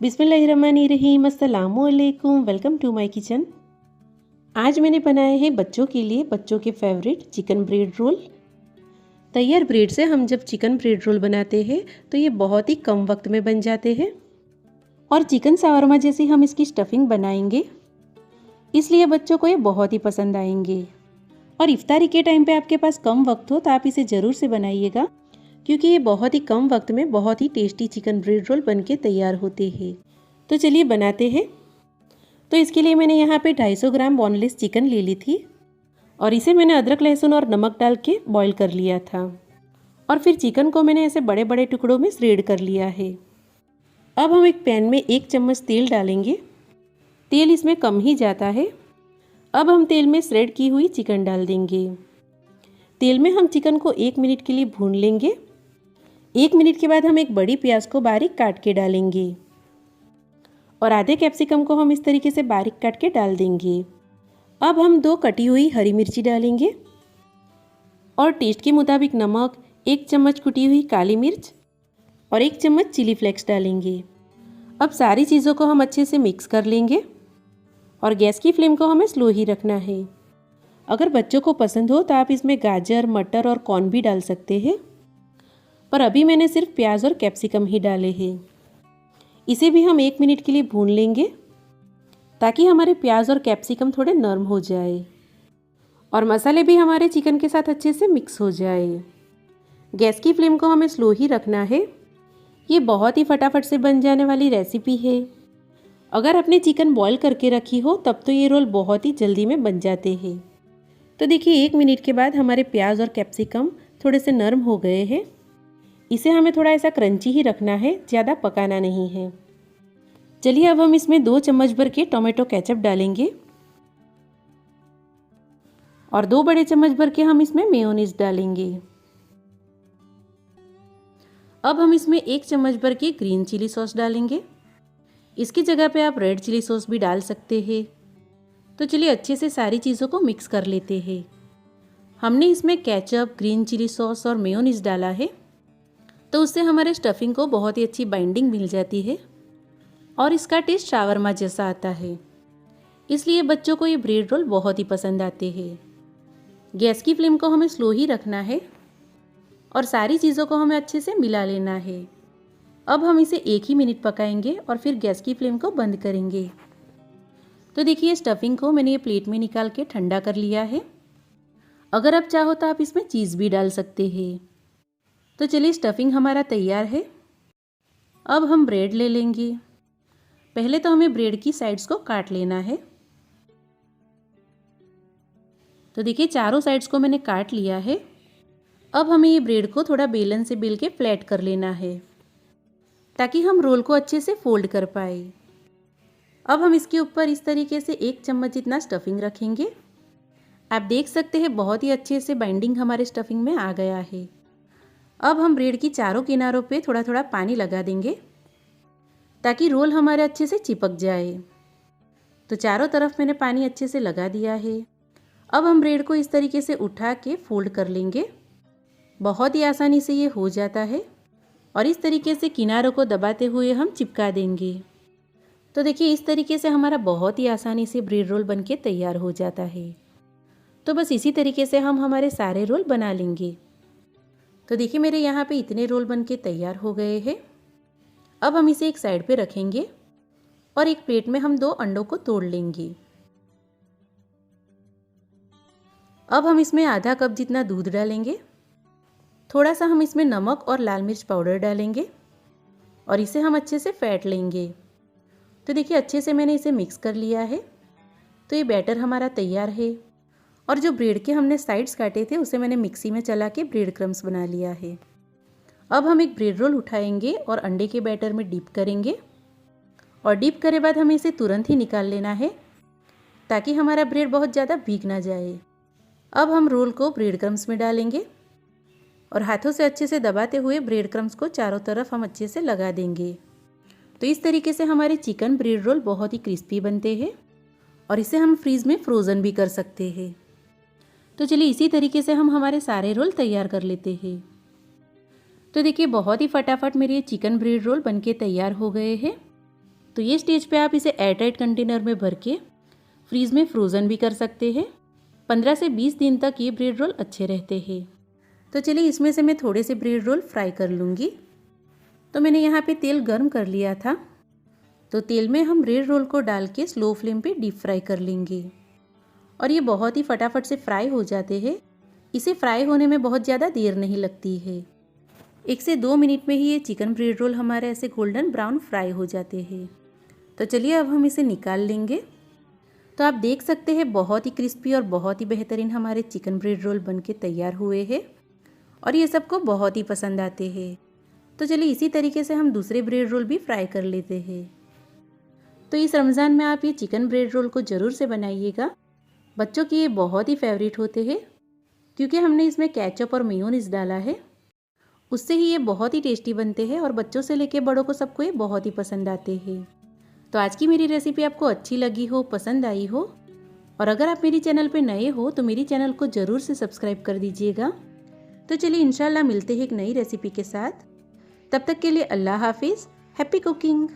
बिस्मिल्लाहिर्रहमानिर्रहीम, अस्सलामुअलैकुम। Welcome to my kitchen. आज मैंने बनाए हैं बच्चों के लिए बच्चों के फेवरेट चिकन ब्रेड रोल। तैयार ब्रेड से हम जब चिकन ब्रेड रोल बनाते हैं तो ये बहुत ही कम वक्त में बन जाते हैं और चिकन शावरमा जैसी हम इसकी स्टफिंग बनाएंगे, इसलिए बच्चों को ये बहुत ही पसंद आएंगे। और इफ्तारी के टाइम पे आपके पास कम वक्त हो तो आप इसे ज़रूर से बनाइएगा, क्योंकि ये बहुत ही कम वक्त में बहुत ही टेस्टी चिकन ब्रेड रोल बनके तैयार होते हैं। तो चलिए बनाते हैं। तो इसके लिए मैंने यहाँ पे 250 ग्राम बोनलेस चिकन ले ली थी और इसे मैंने अदरक लहसुन और नमक डाल के बॉईल कर लिया था और फिर चिकन को मैंने ऐसे बड़े बड़े टुकड़ों में श्रेड कर लिया है। अब हम एक पैन में 1 चम्मच तेल डालेंगे। तेल इसमें कम ही जाता है। अब हम तेल में श्रेड की हुई चिकन डाल देंगे। तेल में हम चिकन को 1 मिनट के लिए भून लेंगे। 1 मिनट के बाद हम एक बड़ी प्याज को बारीक काट के डालेंगे और आधे कैप्सिकम को हम इस तरीके से बारीक काट के डाल देंगे। अब हम 2 कटी हुई हरी मिर्ची डालेंगे और टेस्ट के मुताबिक नमक, 1 चम्मच कुटी हुई काली मिर्च और 1 चम्मच चिली फ्लेक्स डालेंगे। अब सारी चीज़ों को हम अच्छे से मिक्स कर लेंगे और गैस की फ्लेम को हमें स्लो ही रखना है। अगर बच्चों को पसंद हो तो आप इसमें गाजर, मटर और कॉर्न भी डाल सकते हैं, पर अभी मैंने सिर्फ प्याज और कैप्सिकम ही डाले हैं। इसे भी हम 1 मिनट के लिए भून लेंगे ताकि हमारे प्याज और कैप्सिकम थोड़े नरम हो जाए और मसाले भी हमारे चिकन के साथ अच्छे से मिक्स हो जाए। गैस की फ्लेम को हमें स्लो ही रखना है। ये बहुत ही फटाफट से बन जाने वाली रेसिपी है। अगर आपने चिकन बॉईल करके रखी हो तब तो ये रोल बहुत ही जल्दी में बन जाते हैं। तो देखिए 1 मिनट के बाद हमारे प्याज और कैप्सिकम थोड़े से नरम हो गए हैं। इसे हमें थोड़ा ऐसा क्रंची ही रखना है, ज़्यादा पकाना नहीं है। चलिए अब हम इसमें 2 चम्मच भर के टोमेटो केचप डालेंगे और 2 बड़े चम्मच भर के हम इसमें मेयोनीज डालेंगे। अब हम इसमें 1 चम्मच भर के ग्रीन चिली सॉस डालेंगे। इसकी जगह पे आप रेड चिली सॉस भी डाल सकते हैं। तो चलिए अच्छे से सारी चीज़ों को मिक्स कर लेते हैं। हमने इसमें केचप, ग्रीन चिली सॉस और मेयोनीज डाला है, तो उससे हमारे स्टफिंग को बहुत ही अच्छी बाइंडिंग मिल जाती है और इसका टेस्ट शावरमा जैसा आता है। इसलिए बच्चों को ये ब्रेड रोल बहुत ही पसंद आते हैं। गैस की फ्लेम को हमें स्लो ही रखना है और सारी चीज़ों को हमें अच्छे से मिला लेना है। अब हम इसे 1 ही मिनट पकाएंगे और फिर गैस की फ्लेम को बंद करेंगे। तो देखिए स्टफिंग को मैंने ये प्लेट में निकाल के ठंडा कर लिया है। अगर आप चाहो तो आप इसमें चीज़ भी डाल सकते हैं। तो चलिए स्टफिंग हमारा तैयार है। अब हम ब्रेड ले लेंगे। पहले तो हमें ब्रेड की साइड्स को काट लेना है। तो देखिए चारों साइड्स को मैंने काट लिया है। अब हमें ये ब्रेड को थोड़ा बेलन से बेल के फ्लैट कर लेना है ताकि हम रोल को अच्छे से फोल्ड कर पाए। अब हम इसके ऊपर इस तरीके से 1 चम्मच जितना स्टफिंग रखेंगे। आप देख सकते हैं बहुत ही अच्छे से बाइंडिंग हमारे स्टफिंग में आ गया है। अब हम ब्रेड की चारों किनारों पे थोड़ा थोड़ा पानी लगा देंगे ताकि रोल हमारे अच्छे से चिपक जाए। तो चारों तरफ मैंने पानी अच्छे से लगा दिया है। अब हम ब्रेड को इस तरीके से उठा के फोल्ड कर लेंगे। बहुत ही आसानी से ये हो जाता है और इस तरीके से किनारों को दबाते हुए हम चिपका देंगे। तो देखिए इस तरीके से हमारा बहुत ही आसानी से ब्रेड रोल बनके तैयार हो जाता है। तो बस इसी तरीके से हम हमारे सारे रोल बना लेंगे। तो देखिए मेरे यहाँ पे इतने रोल बनके तैयार हो गए हैं। अब हम इसे एक साइड पे रखेंगे और एक प्लेट में हम 2 अंडों को तोड़ लेंगे। अब हम इसमें आधा कप जितना दूध डालेंगे। थोड़ा सा हम इसमें नमक और लाल मिर्च पाउडर डालेंगे और इसे हम अच्छे से फेंट लेंगे। तो देखिए अच्छे से मैंने इसे मिक्स कर लिया है। तो ये बैटर हमारा तैयार है और जो ब्रेड के हमने साइड्स काटे थे उसे मैंने मिक्सी में चला के ब्रेड क्रम्स बना लिया है। अब हम एक ब्रेड रोल उठाएंगे और अंडे के बैटर में डिप करेंगे और डिप करे बाद हमें इसे तुरंत ही निकाल लेना है ताकि हमारा ब्रेड बहुत ज़्यादा भीग ना जाए। अब हम रोल को ब्रेड क्रम्स में डालेंगे और हाथों से अच्छे से दबाते हुए ब्रेड क्रम्स को चारों तरफ हम अच्छे से लगा देंगे। तो इस तरीके से हमारे चिकन ब्रेड रोल बहुत ही क्रिस्पी बनते हैं और इसे हम फ्रीज़ में फ्रोज़न भी कर सकते हैं। तो चलिए इसी तरीके से हम हमारे सारे रोल तैयार कर लेते हैं। तो देखिए बहुत ही फटाफट मेरे ये चिकन ब्रेड रोल बनके तैयार हो गए हैं। तो ये स्टेज पे आप इसे एयरटाइट कंटेनर में भर के फ्रीज़ में फ्रोज़न भी कर सकते हैं। 15 से 20 दिन तक ये ब्रेड रोल अच्छे रहते हैं। तो चलिए इसमें से मैं थोड़े से ब्रेड रोल फ्राई कर लूँगी। तो मैंने यहाँ पे तेल गर्म कर लिया था। तो तेल में हम ब्रेड रोल को डाल के स्लो फ्लेम पे डीप फ्राई कर लेंगे और ये बहुत ही फटाफट से फ्राई हो जाते हैं। इसे फ्राई होने में बहुत ज़्यादा देर नहीं लगती है। 1 से 2 मिनट में ही ये चिकन ब्रेड रोल हमारे ऐसे गोल्डन ब्राउन फ्राई हो जाते हैं। तो चलिए अब हम इसे निकाल लेंगे। तो आप देख सकते हैं बहुत ही क्रिस्पी और बहुत ही बेहतरीन हमारे चिकन ब्रेड रोल बनके तैयार हुए हैं और ये सबको बहुत ही पसंद आते हैं। तो चलिए इसी तरीके से हम दूसरे ब्रेड रोल भी फ्राई कर लेते हैं। तो इस रमज़ान में आप ये चिकन ब्रेड रोल को ज़रूर से बनाइएगा। बच्चों की ये बहुत ही फेवरेट होते हैं क्योंकि हमने इसमें केचप और मेयोनीज़ डाला है। उससे ही ये बहुत ही टेस्टी बनते हैं और बच्चों से लेके बड़ों को सबको ये बहुत ही पसंद आते हैं। तो आज की मेरी रेसिपी आपको अच्छी लगी हो, पसंद आई हो और अगर आप मेरी चैनल पे नए हो तो मेरी चैनल को ज़रूर से सब्सक्राइब कर दीजिएगा। तो चलिए इंशाल्लाह मिलते हैं एक नई रेसिपी के साथ। तब तक के लिए अल्लाह हाफिज़। Happy cooking.